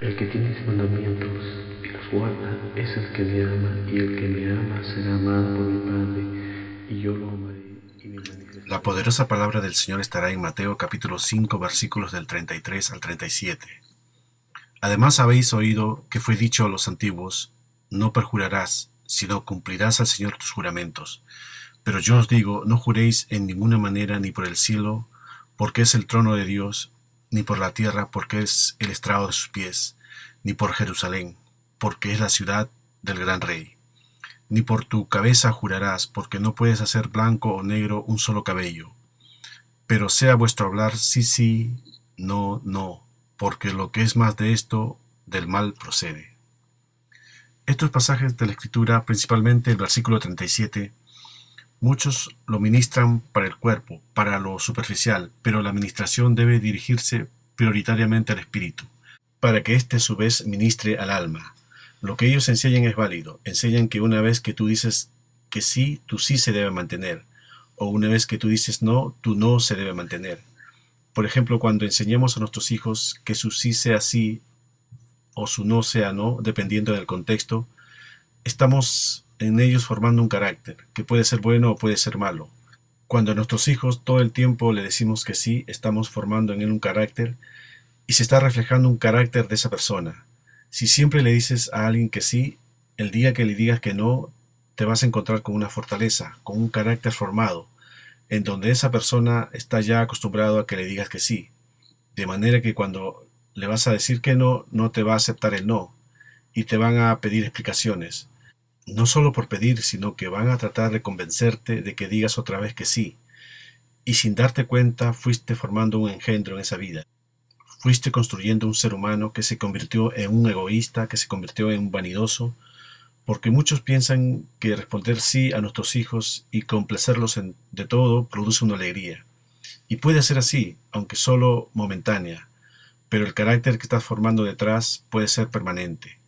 El que tiene mis mandamientos y los guarda es el que me ama, y el que me ama será amado por mi Padre, y yo lo amaré y me manifestaré. La poderosa palabra del Señor estará en Mateo capítulo 5 versículos del 33 al 37. Además habéis oído que fue dicho a los antiguos, no perjurarás, sino cumplirás al Señor tus juramentos. Pero yo os digo, no juréis en ninguna manera, ni por el cielo, porque es el trono de Dios, ni por la tierra, porque es el estrado de sus pies, ni por Jerusalén, porque es la ciudad del gran rey. Ni por tu cabeza jurarás, porque no puedes hacer blanco o negro un solo cabello. Pero sea vuestro hablar sí, sí, no, no, porque lo que es más de esto, del mal procede. Estos pasajes de la Escritura, principalmente el versículo 37, muchos lo ministran para el cuerpo, para lo superficial, pero la ministración debe dirigirse prioritariamente al espíritu, para que éste a su vez ministre al alma. Lo que ellos enseñan es válido. Enseñan que una vez que tú dices que sí, tu sí se debe mantener. O una vez que tú dices no, tu no se debe mantener. Por ejemplo, cuando enseñamos a nuestros hijos que su sí sea sí o su no sea no, dependiendo del contexto, estamos en ellos formando un carácter, que puede ser bueno o puede ser malo. Cuando a nuestros hijos todo el tiempo le decimos que sí, estamos formando en él un carácter y se está reflejando un carácter de esa persona. Si siempre le dices a alguien que sí, el día que le digas que no, te vas a encontrar con una fortaleza, con un carácter formado, en donde esa persona está ya acostumbrado a que le digas que sí. De manera que cuando le vas a decir que no, no te va a aceptar el no, y te van a pedir explicaciones. No solo por pedir, sino que van a tratar de convencerte de que digas otra vez que sí. Y sin darte cuenta, fuiste formando un engendro en esa vida. Fuiste construyendo un ser humano que se convirtió en un egoísta, que se convirtió en un vanidoso, porque muchos piensan que responder sí a nuestros hijos y complacerlos de todo produce una alegría. Y puede ser así, aunque solo momentánea, pero el carácter que estás formando detrás puede ser permanente,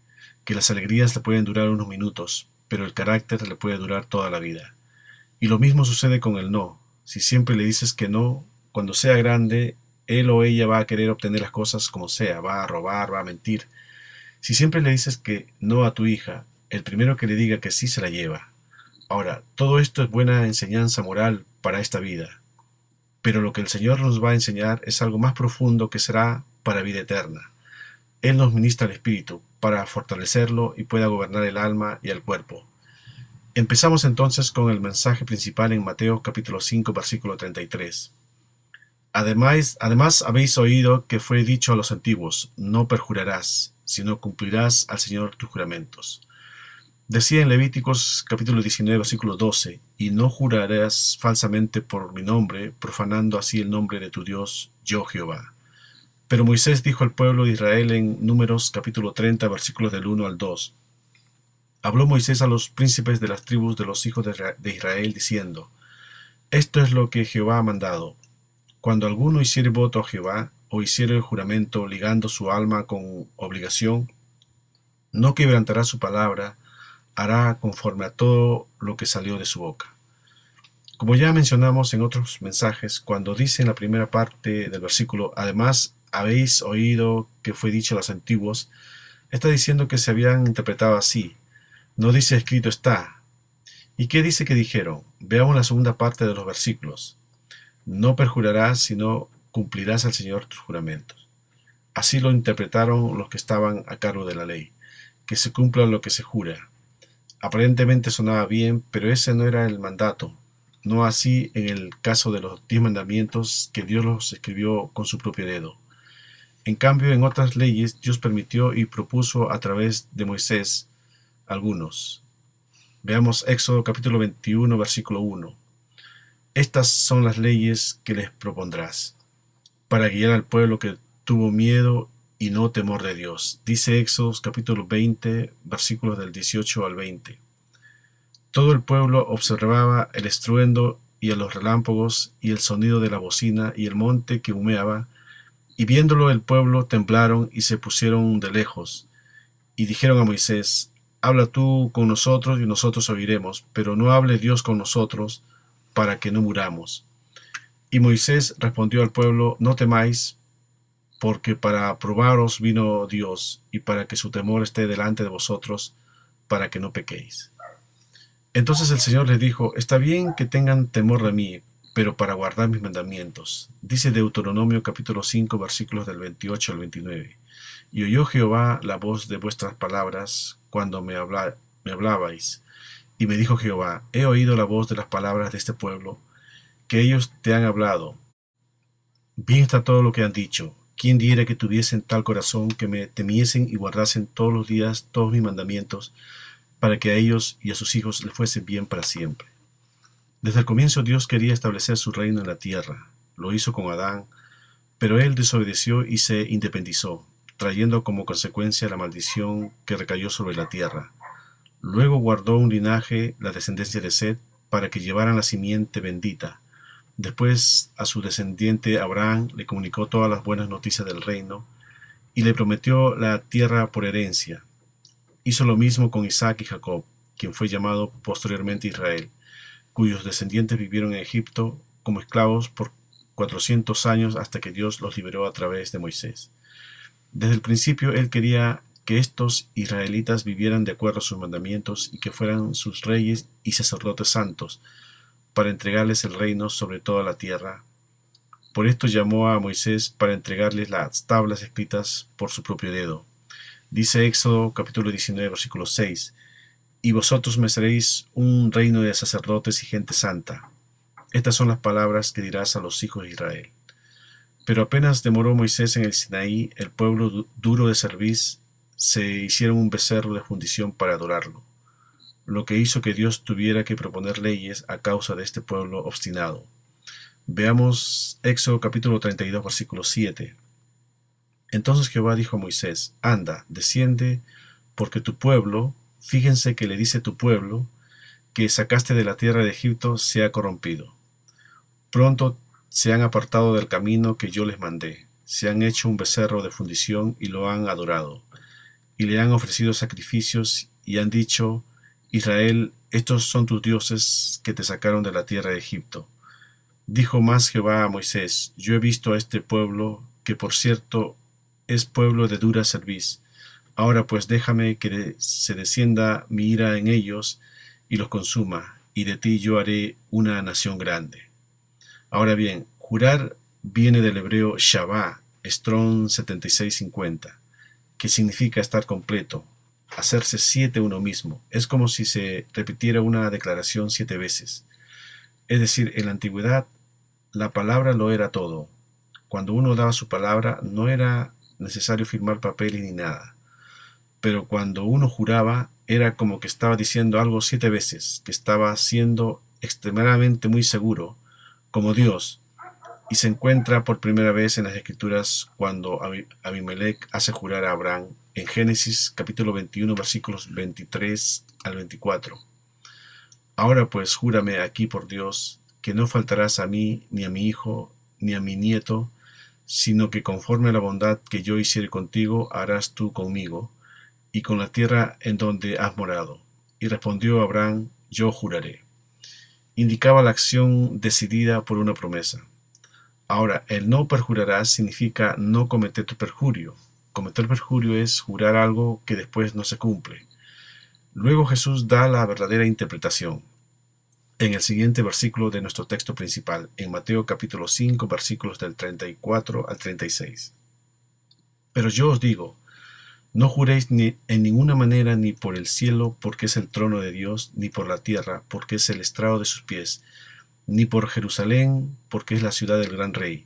que las alegrías le pueden durar unos minutos, pero el carácter le puede durar toda la vida. Y lo mismo sucede con el no. Si siempre le dices que no, cuando sea grande, él o ella va a querer obtener las cosas como sea, va a robar, va a mentir. Si siempre le dices que no a tu hija, el primero que le diga que sí se la lleva. Ahora, todo esto es buena enseñanza moral para esta vida, pero lo que el Señor nos va a enseñar es algo más profundo que será para vida eterna. Él nos ministra el espíritu para fortalecerlo y pueda gobernar el alma y el cuerpo. Empezamos entonces con el mensaje principal en Mateo capítulo 5 versículo 33. Además habéis oído que fue dicho a los antiguos, no perjurarás, sino cumplirás al Señor tus juramentos. Decía en Levíticos capítulo 19 versículo 12, y no jurarás falsamente por mi nombre, profanando así el nombre de tu Dios, yo Jehová. Pero Moisés dijo al pueblo de Israel en Números capítulo 30 versículos del 1 al 2. Habló Moisés a los príncipes de las tribus de los hijos de Israel diciendo, esto es lo que Jehová ha mandado. Cuando alguno hiciere voto a Jehová, o hiciere juramento ligando su alma con obligación, no quebrantará su palabra, hará conforme a todo lo que salió de su boca. Como ya mencionamos en otros mensajes, cuando dice en la primera parte del versículo, además habéis oído que fue dicho a los antiguos, está diciendo que se habían interpretado así. No dice escrito está. ¿Y qué dice que dijeron? Veamos la segunda parte de los versículos. No perjurarás, sino cumplirás al Señor tus juramentos. Así lo interpretaron los que estaban a cargo de la ley, que se cumpla lo que se jura. Aparentemente sonaba bien, pero ese no era el mandato. No así en el caso de los 10 mandamientos que Dios los escribió con su propio dedo. En cambio, en otras leyes Dios permitió y propuso a través de Moisés algunos. Veamos Éxodo capítulo 21 versículo 1. Estas son las leyes que les propondrás, para guiar al pueblo que tuvo miedo y no temor de Dios. Dice Éxodo capítulo 20 versículos del 18 al 20. Todo el pueblo observaba el estruendo y a los relámpagos y el sonido de la bocina y el monte que humeaba, y viéndolo el pueblo temblaron y se pusieron de lejos, y dijeron a Moisés, habla tú con nosotros y nosotros oiremos, pero no hable Dios con nosotros, para que no muramos. Y Moisés respondió al pueblo, no temáis, porque para probaros vino Dios, y para que su temor esté delante de vosotros, para que no pequéis. Entonces el Señor les dijo: está bien que tengan temor de mí, pero para guardar mis mandamientos. Dice Deuteronomio capítulo 5 versículos del 28 al 29. Y oyó Jehová la voz de vuestras palabras cuando me hablabais. Y me dijo Jehová: he oído la voz de las palabras de este pueblo, que ellos te han hablado. Bien está todo lo que han dicho. ¿Quién diera que tuviesen tal corazón, que me temiesen y guardasen todos los días todos mis mandamientos, para que a ellos y a sus hijos les fuese bien para siempre? Desde el comienzo Dios quería establecer su reino en la tierra. Lo hizo con Adán, pero él desobedeció y se independizó, trayendo como consecuencia la maldición que recayó sobre la tierra. Luego guardó un linaje, la descendencia de Set, para que llevaran la simiente bendita. Después a su descendiente Abraham le comunicó todas las buenas noticias del reino y le prometió la tierra por herencia. Hizo lo mismo con Isaac y Jacob, quien fue llamado posteriormente Israel, cuyos descendientes vivieron en Egipto como esclavos por 400 años hasta que Dios los liberó a través de Moisés. Desde el principio él quería que estos israelitas vivieran de acuerdo a sus mandamientos y que fueran sus reyes y sacerdotes santos, para entregarles el reino sobre toda la tierra. Por esto llamó a Moisés para entregarles las tablas escritas por su propio dedo. Dice Éxodo capítulo 19 versículo 6: y vosotros me seréis un reino de sacerdotes y gente santa. Estas son las palabras que dirás a los hijos de Israel. Pero apenas demoró Moisés en el Sinaí, el pueblo duro de cerviz se hicieron un becerro de fundición para adorarlo, lo que hizo que Dios tuviera que proponer leyes a causa de este pueblo obstinado. Veamos Éxodo capítulo 32 versículo 7. Entonces Jehová dijo a Moisés: anda, desciende, porque tu pueblo, fíjense que le dice tu pueblo, que sacaste de la tierra de Egipto, se ha corrompido. Pronto se han apartado del camino que yo les mandé, se han hecho un becerro de fundición y lo han adorado, y le han ofrecido sacrificios y han dicho: Israel, estos son tus dioses que te sacaron de la tierra de Egipto. Dijo más Jehová a Moisés: yo he visto a este pueblo, que por cierto es pueblo de dura cerviz. Ahora pues déjame que se descienda mi ira en ellos y los consuma, y de ti yo haré una nación grande. Ahora bien, jurar viene del hebreo Shabá, Strong 7650, que significa estar completo, hacerse 7 uno mismo. Es como si se repitiera una declaración 7 veces. Es decir, en la antigüedad la palabra lo era todo. Cuando uno daba su palabra no era necesario firmar papeles ni nada. Pero cuando uno juraba, era como que estaba diciendo algo 7 veces, que estaba siendo extremadamente muy seguro, como Dios, y se encuentra por primera vez en las Escrituras cuando Abimelech hace jurar a Abraham en Génesis capítulo 21 versículos 23 al 24. Ahora pues júrame aquí por Dios, que no faltarás a mí, ni a mi hijo, ni a mi nieto, sino que conforme a la bondad que yo hiciere contigo, harás tú conmigo, y con la tierra en donde has morado. Y respondió Abraham: yo juraré. Indicaba la acción decidida por una promesa. Ahora, el no perjurarás significa no cometer perjurio. Cometer perjurio es jurar algo que después no se cumple. Luego Jesús da la verdadera interpretación en el siguiente versículo de nuestro texto principal, en Mateo capítulo 5, versículos del 34 al 36. Pero yo os digo, no juréis ni en ninguna manera, ni por el cielo, porque es el trono de Dios, ni por la tierra, porque es el estrado de sus pies, ni por Jerusalén, porque es la ciudad del gran rey,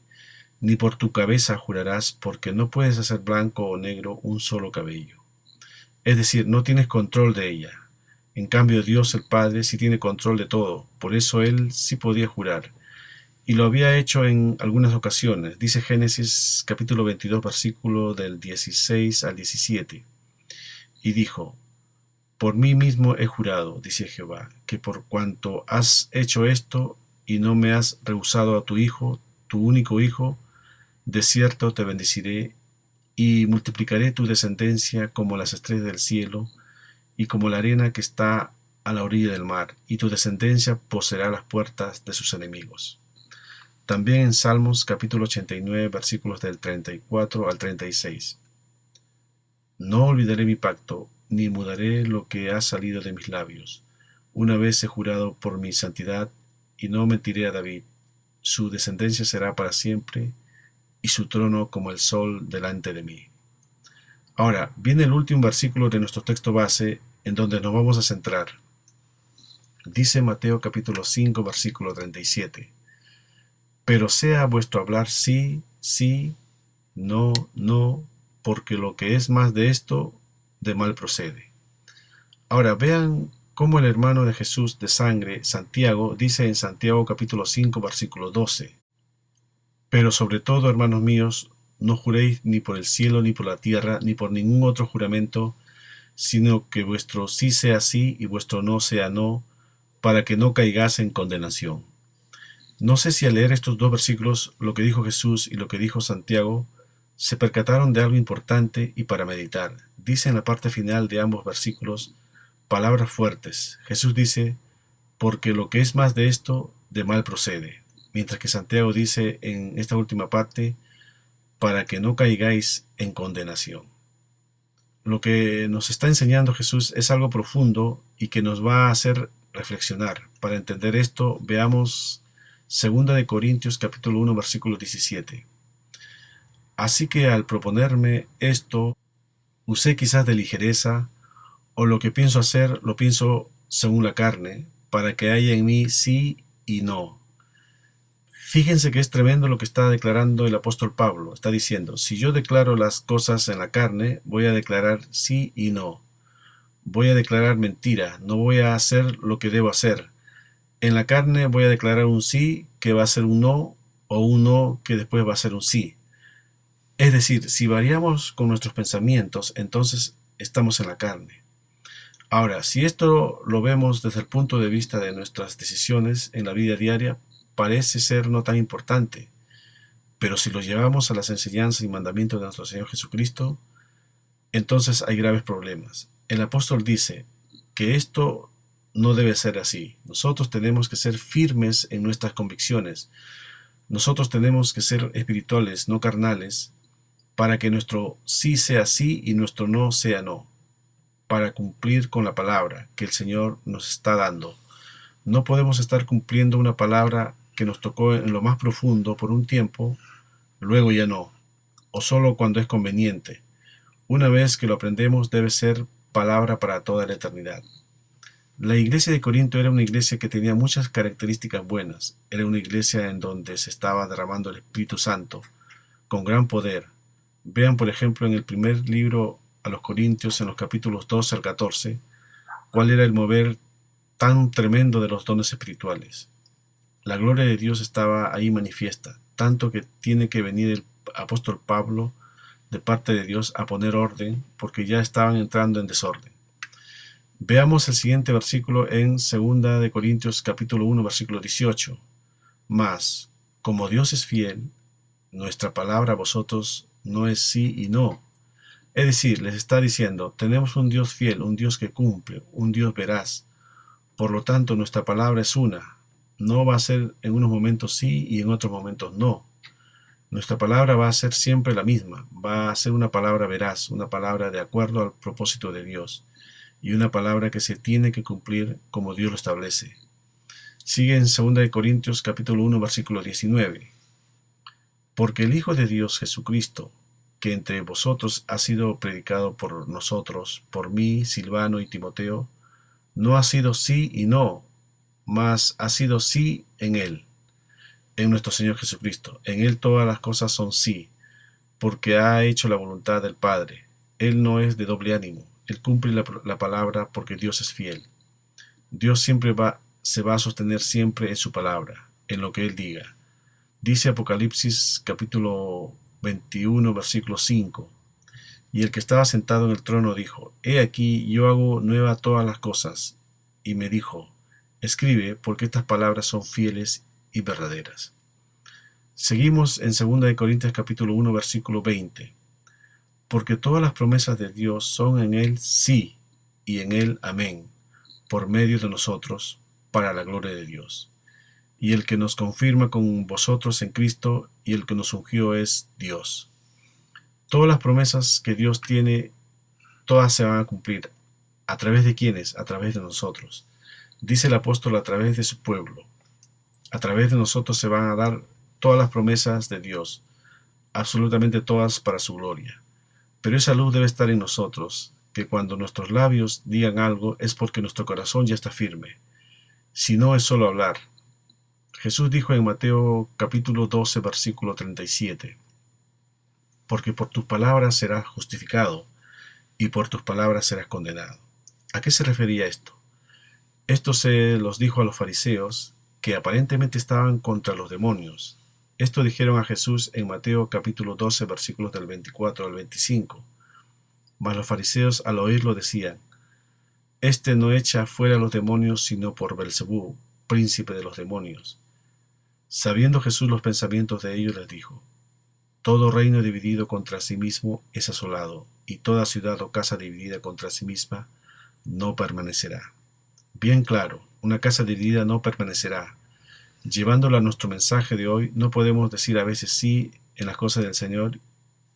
ni por tu cabeza jurarás, porque no puedes hacer blanco o negro un solo cabello. Es decir, no tienes control de ella. En cambio, Dios el Padre sí tiene control de todo, por eso él sí podía jurar. Y lo había hecho en algunas ocasiones. Dice Génesis capítulo 22, versículo del 16 al 17. Y dijo: por mí mismo he jurado, dice Jehová, que por cuanto has hecho esto y no me has rehusado a tu hijo, tu único hijo, de cierto te bendeciré y multiplicaré tu descendencia como las estrellas del cielo y como la arena que está a la orilla del mar, y tu descendencia poseerá las puertas de sus enemigos. También en Salmos capítulo 89 versículos del 34 al 36. No olvidaré mi pacto, ni mudaré lo que ha salido de mis labios. Una vez he jurado por mi santidad, y no mentiré a David. Su descendencia será para siempre, y su trono como el sol delante de mí. Ahora, viene el último versículo de nuestro texto base, en donde nos vamos a centrar. Dice Mateo capítulo 5, versículo 37. Pero sea vuestro hablar sí, sí, no, no, porque lo que es más de esto, de mal procede. Ahora vean cómo el hermano de Jesús de sangre, Santiago, dice en Santiago capítulo 5, versículo 12. Pero sobre todo, hermanos míos, no juréis ni por el cielo, ni por la tierra, ni por ningún otro juramento, sino que vuestro sí sea sí y vuestro no sea no, para que no caigáis en condenación. No sé si al leer estos dos versículos, lo que dijo Jesús y lo que dijo Santiago, se percataron de algo importante y para meditar. Dice en la parte final de ambos versículos palabras fuertes. Jesús dice, porque lo que es más de esto, de mal procede. Mientras que Santiago dice en esta última parte, para que no caigáis en condenación. Lo que nos está enseñando Jesús es algo profundo y que nos va a hacer reflexionar. Para entender esto, veamos 2 de Corintios capítulo 1 versículo 17. Así que al proponerme esto, usé quizás de ligereza, o lo que pienso hacer lo pienso según la carne, para que haya en mí sí y no. Fíjense que es tremendo lo que está declarando el apóstol Pablo. Está diciendo, si yo declaro las cosas en la carne, voy a declarar sí y no. Voy a declarar mentira, no voy a hacer lo que debo hacer. En la carne voy a declarar un sí que va a ser un no, o un no que después va a ser un sí. Es decir, si variamos con nuestros pensamientos, entonces estamos en la carne. Ahora, si esto lo vemos desde el punto de vista de nuestras decisiones en la vida diaria, parece ser no tan importante. Pero si lo llevamos a las enseñanzas y mandamientos de nuestro Señor Jesucristo, entonces hay graves problemas. El apóstol dice que esto no debe ser así. Nosotros tenemos que ser firmes en nuestras convicciones. Nosotros tenemos que ser espirituales, no carnales, para que nuestro sí sea sí y nuestro no sea no, para cumplir con la palabra que el Señor nos está dando. No podemos estar cumpliendo una palabra que nos tocó en lo más profundo por un tiempo, luego ya no, o solo cuando es conveniente. Una vez que lo aprendemos debe ser palabra para toda la eternidad. La iglesia de Corinto era una iglesia que tenía muchas características buenas. Era una iglesia en donde se estaba derramando el Espíritu Santo con gran poder. Vean, por ejemplo, en el primer libro a los Corintios, en los capítulos 12 al 14, cuál era el mover tan tremendo de los dones espirituales. La gloria de Dios estaba ahí manifiesta, tanto que tiene que venir el apóstol Pablo de parte de Dios a poner orden, porque ya estaban entrando en desorden. Veamos el siguiente versículo en 2 de Corintios capítulo 1 versículo 18. Mas, como Dios es fiel, nuestra palabra a vosotros no es sí y no. Es decir, les está diciendo, tenemos un Dios fiel, un Dios que cumple, un Dios veraz. Por lo tanto, nuestra palabra es una. No va a ser en unos momentos sí y en otros momentos no. Nuestra palabra va a ser siempre la misma. Va a ser una palabra veraz, una palabra de acuerdo al propósito de Dios. Y una palabra que se tiene que cumplir como Dios lo establece. Sigue en 2 de Corintios capítulo 1 versículo 19. Porque el Hijo de Dios Jesucristo, que entre vosotros ha sido predicado por nosotros, por mí, Silvano y Timoteo, no ha sido sí y no, mas ha sido sí en Él, en nuestro Señor Jesucristo. En Él todas las cosas son sí, porque ha hecho la voluntad del Padre. Él no es de doble ánimo, Él cumple la palabra porque Dios es fiel. Dios siempre se va a sostener siempre en su palabra, en lo que Él diga. Dice Apocalipsis capítulo 21 versículo 5. Y el que estaba sentado en el trono dijo, He aquí, yo hago nueva todas las cosas. Y me dijo, escribe, porque estas palabras son fieles y verdaderas. Seguimos en 2 de Corintios capítulo 1 versículo 20. Porque todas las promesas de Dios son en Él sí, y en Él amén, por medio de nosotros, para la gloria de Dios. y el que nos confirma con vosotros en Cristo, y el que nos ungió es Dios. Todas las promesas que Dios tiene, todas se van a cumplir. ¿A través de quiénes? A través de nosotros. Dice el apóstol, a través de su pueblo. A través de nosotros se van a dar todas las promesas de Dios, absolutamente todas para su gloria. Pero esa luz debe estar en nosotros, que cuando nuestros labios digan algo es porque nuestro corazón ya está firme. Si no, es solo hablar. Jesús dijo en Mateo capítulo 12, versículo 37, porque por tus palabras serás justificado, y por tus palabras serás condenado. ¿A qué se refería esto? Esto se los dijo a los fariseos, que aparentemente estaban contra los demonios. Esto dijeron a Jesús en Mateo capítulo 12, versículos del 24 al 25. Mas los fariseos al oírlo decían, este no echa fuera a los demonios sino por Belzebú, príncipe de los demonios. Sabiendo Jesús los pensamientos de ellos, les dijo, todo reino dividido contra sí mismo es asolado, y toda ciudad o casa dividida contra sí misma no permanecerá. Bien claro, una casa dividida no permanecerá. Llevándolo a nuestro mensaje de hoy, no podemos decir a veces sí en las cosas del Señor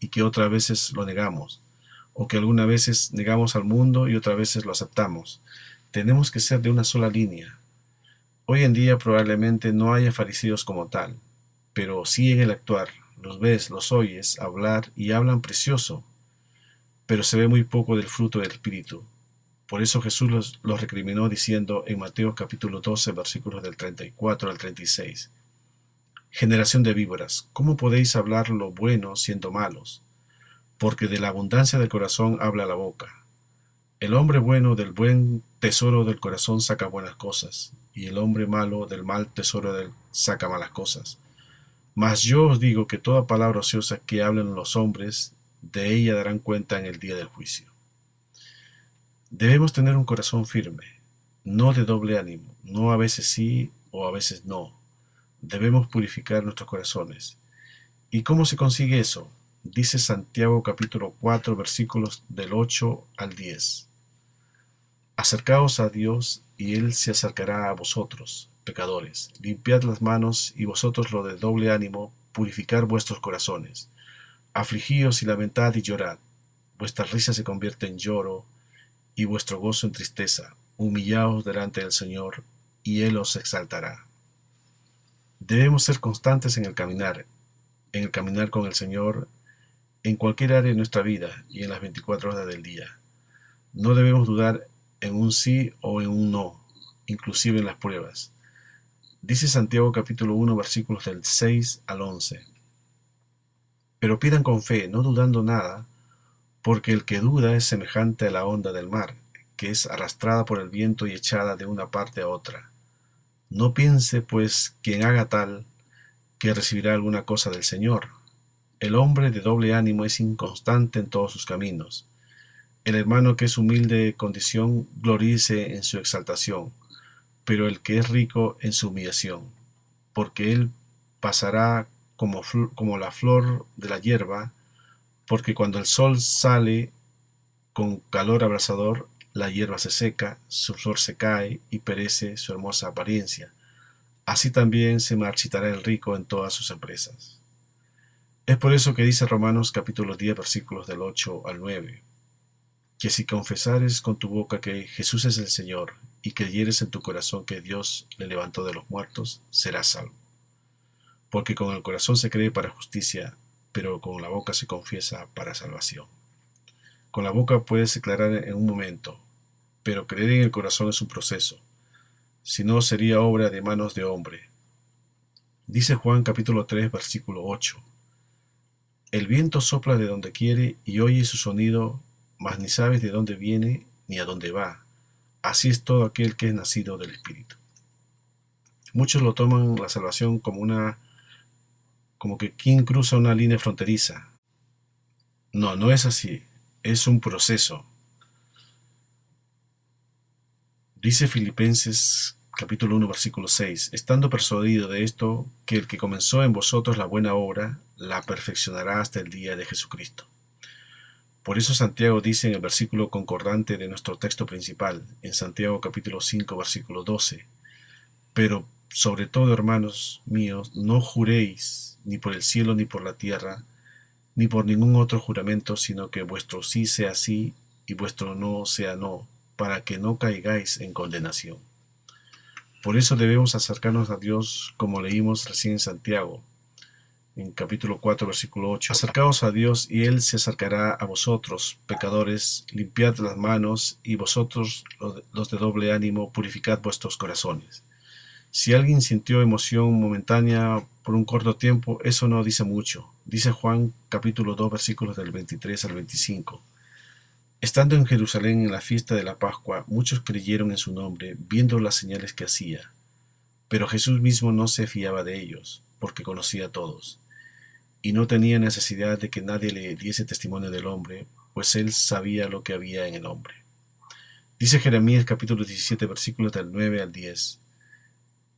y que otras veces lo negamos, o que algunas veces negamos al mundo y otras veces lo aceptamos. Tenemos que ser de una sola línea. Hoy en día probablemente no haya fariseos como tal, pero sí en el actuar. Los ves, los oyes hablar y hablan precioso, pero se ve muy poco del fruto del Espíritu. Por eso Jesús los recriminó diciendo en Mateo capítulo 12, versículos del 34 al 36, generación de víboras, ¿cómo podéis hablar lo bueno siendo malos? Porque de la abundancia del corazón habla la boca. El hombre bueno del buen tesoro del corazón saca buenas cosas, y el hombre malo del mal tesoro saca malas cosas. Mas yo os digo que toda palabra ociosa que hablen los hombres, de ella darán cuenta en el día del juicio. Debemos tener un corazón firme, no de doble ánimo, no a veces sí o a veces no. Debemos purificar nuestros corazones. ¿Y cómo se consigue eso? Dice Santiago capítulo 4, versículos del 8 al 10. Acercaos a Dios y Él se acercará a vosotros, pecadores. Limpiad las manos y vosotros lo de doble ánimo, purificar vuestros corazones. Afligíos y lamentad y llorad. Vuestra risa se convierte en lloro y vuestro gozo en tristeza. Humillaos delante del Señor y Él os exaltará. Debemos ser constantes en el caminar con el Señor en cualquier área de nuestra vida y en las 24 horas del día. No debemos dudar en un sí o en un no, inclusive en las pruebas. Dice Santiago capítulo 1 versículos del 6 al 11. Pero pidan con fe, no dudando nada, porque el que duda es semejante a la onda del mar, que es arrastrada por el viento y echada de una parte a otra. No piense, pues, quien haga tal, que recibirá alguna cosa del Señor. El hombre de doble ánimo es inconstante en todos sus caminos. El hermano que es humilde de condición gloríese en su exaltación, pero el que es rico en su humillación, porque él pasará como la flor de la hierba, porque cuando el sol sale con calor abrasador, la hierba se seca, su flor se cae y perece su hermosa apariencia. Así también se marchitará el rico en todas sus empresas. Es por eso que dice Romanos capítulo 10 versículos del 8 al 9, que si confesares con tu boca que Jesús es el Señor y creyeres en tu corazón que Dios le levantó de los muertos, serás salvo. Porque con el corazón se cree para justicia, pero con la boca se confiesa para salvación. Con la boca puedes declarar en un momento, pero creer en el corazón es un proceso. Si no, sería obra de manos de hombre. Dice Juan capítulo 3 versículo 8. El viento sopla de donde quiere y oye su sonido, mas ni sabes de dónde viene ni a dónde va. Así es todo aquel que es nacido del Espíritu. Muchos lo toman la salvación como que quien cruza una línea fronteriza. No, no es así. Es un proceso. Dice Filipenses capítulo 1 versículo 6, estando persuadido de esto, que el que comenzó en vosotros la buena obra, la perfeccionará hasta el día de Jesucristo. Por eso Santiago dice en el versículo concordante de nuestro texto principal, en Santiago capítulo 5 versículo 12, pero Sobre todo, hermanos míos, no juréis ni por el cielo ni por la tierra, ni por ningún otro juramento, sino que vuestro sí sea sí y vuestro no sea no, para que no caigáis en condenación. Por eso debemos acercarnos a Dios, como leímos recién en Santiago, en capítulo 4, versículo 8. Acercaos a Dios y Él se acercará a vosotros, pecadores, limpiad las manos, y vosotros, los de doble ánimo, purificad vuestros corazones. Si alguien sintió emoción momentánea por un corto tiempo, eso no dice mucho. Dice Juan capítulo 2, versículos del 23 al 25. Estando en Jerusalén en la fiesta de la Pascua, muchos creyeron en su nombre, viendo las señales que hacía. Pero Jesús mismo no se fiaba de ellos, porque conocía a todos, y no tenía necesidad de que nadie le diese testimonio del hombre, pues él sabía lo que había en el hombre. Dice Jeremías capítulo 17, versículos del 9 al 10.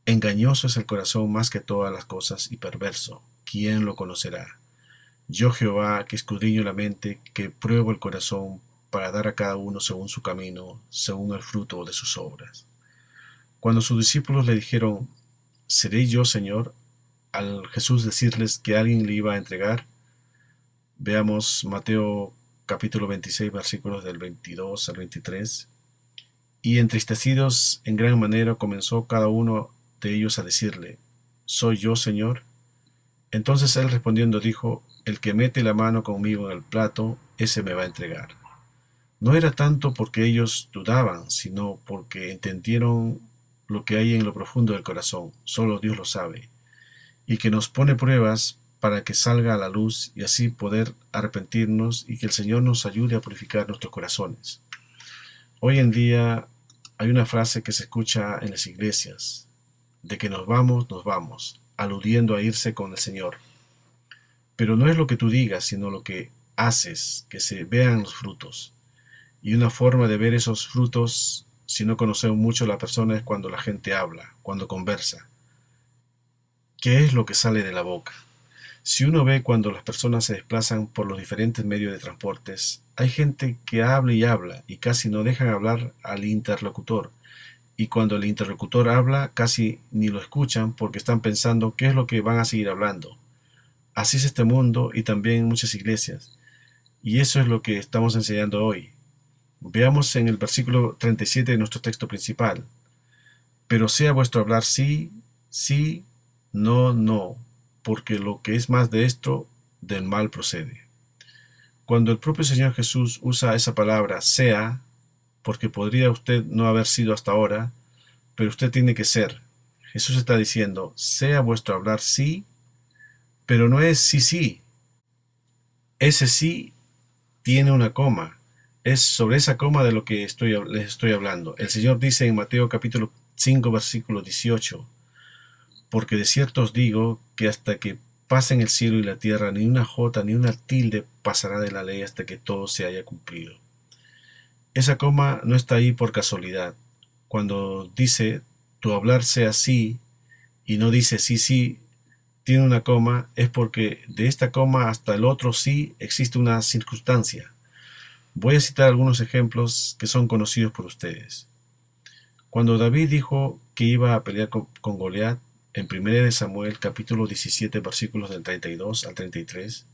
Engañoso es el corazón más que todas las cosas y perverso. ¿Quién lo conocerá? Yo Jehová, que escudriño la mente, que pruebo el corazón, para dar a cada uno según su camino, según el fruto de sus obras. Cuando sus discípulos le dijeron, ¿seré yo, Señor?, al Jesús decirles que alguien le iba a entregar, veamos Mateo capítulo 26, versículos del 22 al 23. Y entristecidos en gran manera comenzó cada uno de ellos a decirle, ¿soy yo, Señor? Entonces él respondiendo dijo, el que mete la mano conmigo en el plato, ese me va a entregar. No era tanto porque ellos dudaban, sino porque entendieron lo que hay en lo profundo del corazón, solo Dios lo sabe, y que nos pone pruebas para que salga a la luz y así poder arrepentirnos y que el Señor nos ayude a purificar nuestros corazones. Hoy en día hay una frase que se escucha en las iglesias, de que nos vamos, aludiendo a irse con el Señor. Pero no es lo que tú digas, sino lo que haces, que se vean los frutos. Y una forma de ver esos frutos, si no conocemos mucho a la persona, es cuando la gente habla, cuando conversa. ¿Qué es lo que sale de la boca? Si uno ve cuando las personas se desplazan por los diferentes medios de transportes, hay gente que habla y casi no dejan hablar al interlocutor. Y cuando el interlocutor habla, casi ni lo escuchan porque están pensando qué es lo que van a seguir hablando. Así es este mundo y también muchas iglesias. Y eso es lo que estamos enseñando hoy. Veamos en el versículo 37 de nuestro texto principal. Pero sea vuestro hablar sí, sí, no, no, porque lo que es más de esto, del mal procede. Cuando el propio Señor Jesús usa esa palabra sea, porque podría usted no haber sido hasta ahora, pero usted tiene que ser. Jesús está diciendo, sea vuestro hablar sí, pero no es sí, sí. Ese sí tiene una coma. Es sobre esa coma de lo que les estoy hablando. El Señor dice en Mateo capítulo 5, versículo 18, porque de cierto os digo que hasta que pasen el cielo y la tierra, ni una jota ni una tilde pasará de la ley hasta que todo se haya cumplido. Esa coma no está ahí por casualidad. Cuando dice tu hablar sea sí y no dice sí, sí, tiene una coma, es porque de esta coma hasta el otro sí existe una circunstancia. Voy a citar algunos ejemplos que son conocidos por ustedes. Cuando David dijo que iba a pelear con Goliat, en 1 Samuel capítulo 17 versículos del 32 al 33,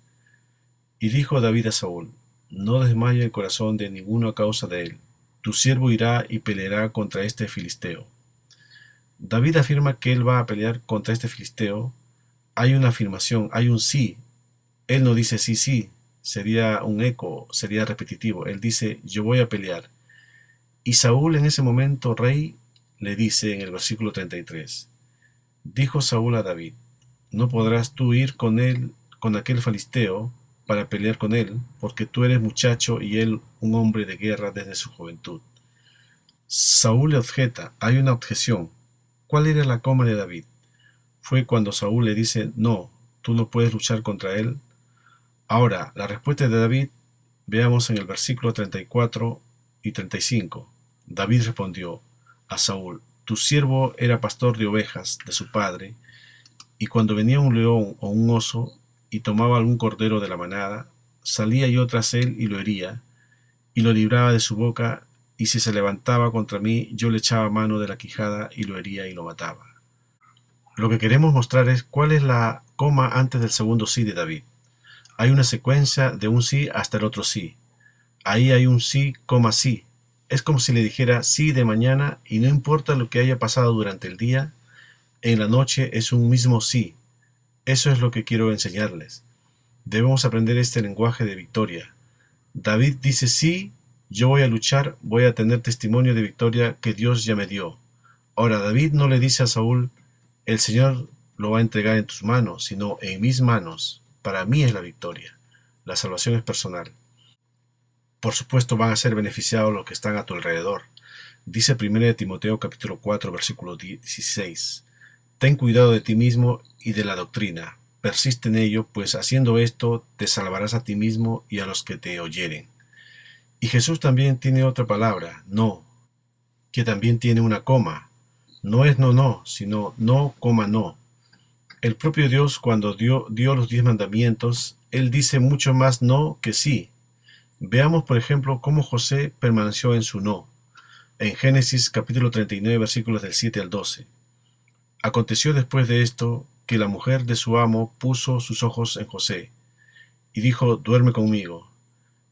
y dijo David a Saúl, no desmaye el corazón de ninguno a causa de él, tu siervo irá y peleará contra este filisteo. David afirma que él va a pelear contra este filisteo. Hay una afirmación, hay un sí. Él no dice sí, sí, sería un eco, sería repetitivo. Él dice yo voy a pelear. Y Saúl en ese momento, rey, le dice en el versículo 33, dijo Saúl a David, no podrás tú ir con él, con aquel filisteo, para pelear con él, porque tú eres muchacho y él un hombre de guerra desde su juventud. Saúl le objeta, hay una objeción. ¿Cuál era la coma de David? Fue cuando Saúl le dice, no, tú no puedes luchar contra él. Ahora, la respuesta de David, veamos en el versículo 34 y 35. David respondió a Saúl, tu siervo era pastor de ovejas de su padre, y cuando venía un león o un oso, y tomaba algún cordero de la manada, salía yo tras él y lo hería, y lo libraba de su boca, y si se levantaba contra mí, yo le echaba mano de la quijada y lo hería y lo mataba. Lo que queremos mostrar es cuál es la coma antes del segundo sí de David. Hay una secuencia de un sí hasta el otro sí. Ahí hay un sí, coma sí. Es como si le dijera sí de mañana y no importa lo que haya pasado durante el día, en la noche es un mismo sí. Eso es lo que quiero enseñarles. Debemos aprender este lenguaje de victoria. David dice sí, yo voy a luchar, voy a tener testimonio de victoria que Dios ya me dio. Ahora David no le dice a Saúl, el Señor lo va a entregar en tus manos, sino en mis manos. Para mí es la victoria. La salvación es personal. Por supuesto van a ser beneficiados los que están a tu alrededor. Dice 1 Timoteo capítulo 4 versículo 16. Ten cuidado de ti mismo y de la doctrina. Persiste en ello, pues haciendo esto te salvarás a ti mismo y a los que te oyeren. Y Jesús también tiene otra palabra, no, que también tiene una coma. No es no, no, sino no, coma, no. El propio Dios cuando dio los 10 mandamientos, Él dice mucho más no que sí. Veamos, por ejemplo, cómo José permaneció en su no. En Génesis capítulo 39 versículos del 7 al 12. Aconteció después de esto que la mujer de su amo puso sus ojos en José, y dijo, duerme conmigo.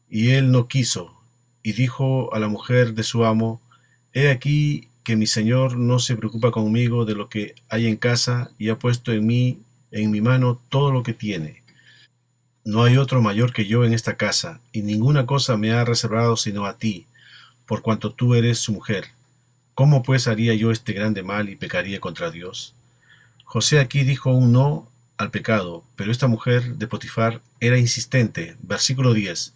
Y él no quiso, y dijo a la mujer de su amo, he aquí que mi señor no se preocupa conmigo de lo que hay en casa, y ha puesto en mi mano todo lo que tiene. No hay otro mayor que yo en esta casa, y ninguna cosa me ha reservado sino a ti, por cuanto tú eres su mujer. ¿Cómo pues haría yo este grande mal y pecaría contra Dios? José aquí dijo un no al pecado, pero esta mujer de Potifar era insistente. Versículo 10.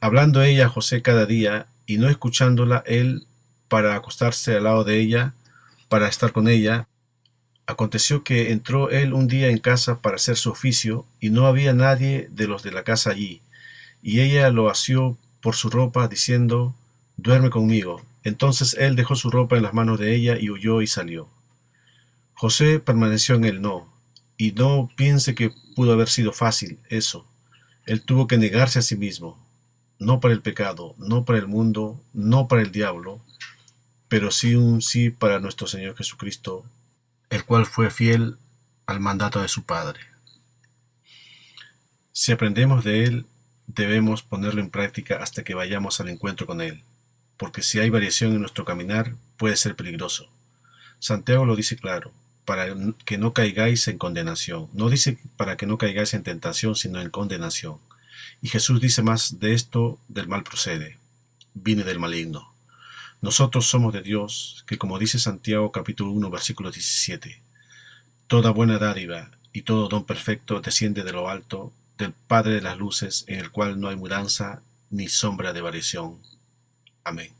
Hablando ella a José cada día, y no escuchándola él para acostarse al lado de ella, para estar con ella, aconteció que entró él un día en casa para hacer su oficio, y no había nadie de los de la casa allí. Y ella lo asió por su ropa, diciendo, duerme conmigo. Entonces él dejó su ropa en las manos de ella y huyó y salió. José permaneció en el no, y no piense que pudo haber sido fácil eso. Él tuvo que negarse a sí mismo, no para el pecado, no para el mundo, no para el diablo, pero sí un sí para nuestro Señor Jesucristo, el cual fue fiel al mandato de su Padre. Si aprendemos de Él, debemos ponerlo en práctica hasta que vayamos al encuentro con Él, porque si hay variación en nuestro caminar, puede ser peligroso. Santiago lo dice claro, para que no caigáis en condenación. No dice para que no caigáis en tentación, sino en condenación. Y Jesús dice más de esto, del mal procede, viene del maligno. Nosotros somos de Dios, que como dice Santiago capítulo 1 versículo 17, toda buena dádiva y todo don perfecto desciende de lo alto, del Padre de las luces, en el cual no hay mudanza ni sombra de variación. Amén.